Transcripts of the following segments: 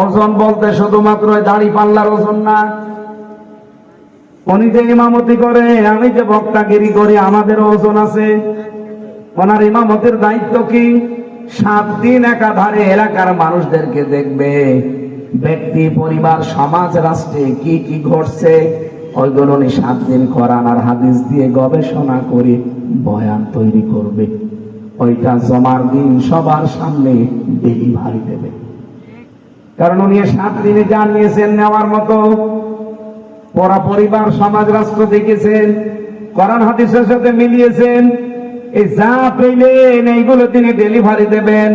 ওজন বলতে শুধুমাত্র দাড়ি পাল্লার ওজন না। উনি যে ইমামতি করে, আমি যে বক্তাগিরি করি, আমাদের ওজন আছে। ওনার ইমামতির দায়িত্ব কি? 7 দিন একাধারে এলাকার মানুষদেরকে দেখবে, ব্যক্তি, পরিবার, সমাজ, রাষ্ট্রে কি কি ঘটছে ওইগুলো উনি 7 দিন কোরআন আর হাদিস দিয়ে গবেষণা করে বয়ান তৈরি করবে। ওইটা জমার দিন সবার সামনে ডেলিভারি দেবে। কারণ উনি 7 দিনে যা নিয়েছেন নেওয়ার মতো, পুরা পরিবার, সমাজ, রাষ্ট্র দেখেছেন, কোরআন হাদিসের সাথে মিলিয়েছেন। এই যা পেলেন এইগুলো তিনি ডেলিভারি দেবেন।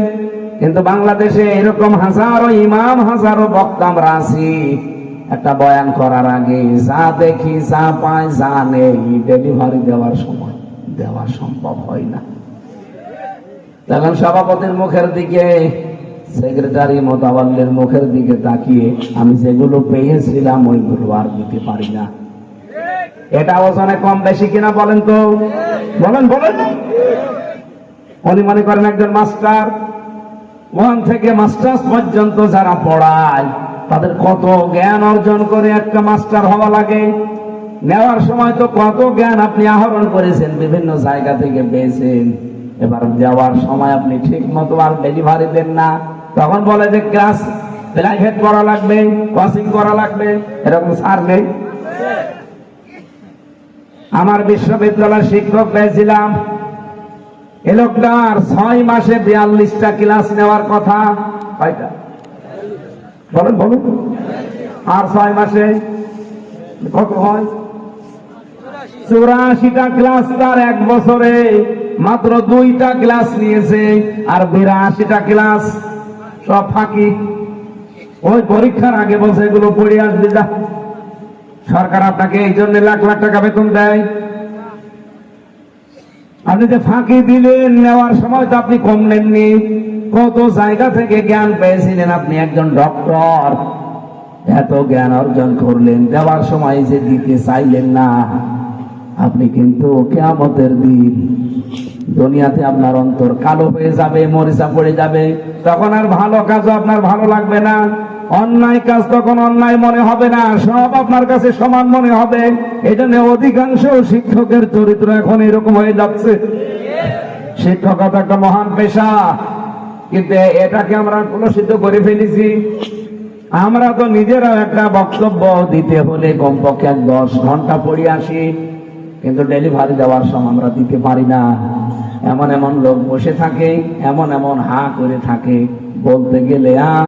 কিন্তু বাংলাদেশে এরকম হাজারো ইমাম, হাজারো বক্তা আমরা আছি, একটা বয়ান করার আগে যা দেখি, যা পাই, যা নেই, ডেলিভারি দেওয়ার সময় দেওয়া সম্ভব হয় না। তখন সভাপতির মুখের দিকে, সেক্রেটারি মোতাবাল্লির মুখের দিকে তাকিয়ে আমি যেগুলো পেয়েছিলাম ওইগুলো আর দিতে পারি না। এটা ওজনে কম বেশি কিনা বলেন তো, বলেন বলেন। উনি মনে করেন একজন মাস্টার, 1 থেকে মাস্টার্স পর্যন্ত যারা পড়ায় তাদের কত জ্ঞান অর্জন করে একটা মাস্টার হওয়া লাগে। নেওয়ার সময় তো কত জ্ঞান আপনি আহরণ করেছেন, বিভিন্ন জায়গা থেকে পেয়েছেন। এবার যাওয়ার সময় আপনি ঠিক মতো আর ডেলিভারি দেন না, তখন বলে যে ক্লাস প্রাইভেট করা লাগবে, কোচিং করা লাগবে। এরকম স্যার নেই? আমার বিশ্ববিদ্যালয়ের শিক্ষক পেয়েছিলাম, এ লোকটার 6 মাসে 42টা ক্লাস নেওয়ার কথা। কয়টা বলেন বলুন? আর 6 মাসে কত হয়? 84টা ক্লাস। তার 1 বছরে মাত্র 2টা ক্লাস নিয়েছে, আর 82টা ক্লাস সব ফাঁকি। ওই পরীক্ষার আগে বলছে এগুলো পড়ে আসবে যা। সরকার আপনাকে এই জন্য লাখ লাখ টাকা বেতন দেয়। আপনি যে ফাঁকি দিলেন, নেওয়ার সময় তো আপনি কম নেননি। কত জায়গা থেকে জ্ঞান পেয়েছিলেন, আপনি একজন ডক্টর, এত জ্ঞান অর্জন করলেন, দেওয়ার সময় যে দিতে চাইলেন না, আপনি কিন্তু কিয়ামতের দিন দুনিয়াতে আপনার অন্তর কালো হয়ে যাবে, মরিচা পড়ে যাবে। তখন আর ভালো কাজও আপনার ভালো লাগবে না, অন্যায় কাজ তখন অন্যায় মনে হবে না, সব আপনার কাছে সমান মনে হবে। এই জন্য অধিকাংশ শিক্ষকের চরিত্র এখন এরকম হয়ে যাচ্ছে। শিক্ষকতা একটা মহান পেশা, কিন্তু এটাকে আমরা কলুষিত করে ফেলেছি। আমরা তো নিজেরাও একটা বক্তব্য দিতে হলে কমপক্ষে 10 ঘন্টা পড়ে আসি, কিন্তু ডেলিভারি দেওয়ার সময় আমরা দিতে পারি না। এমন এমন লোক বসে থাকে, এমন এমন হা করে থাকে, বলতে গেলে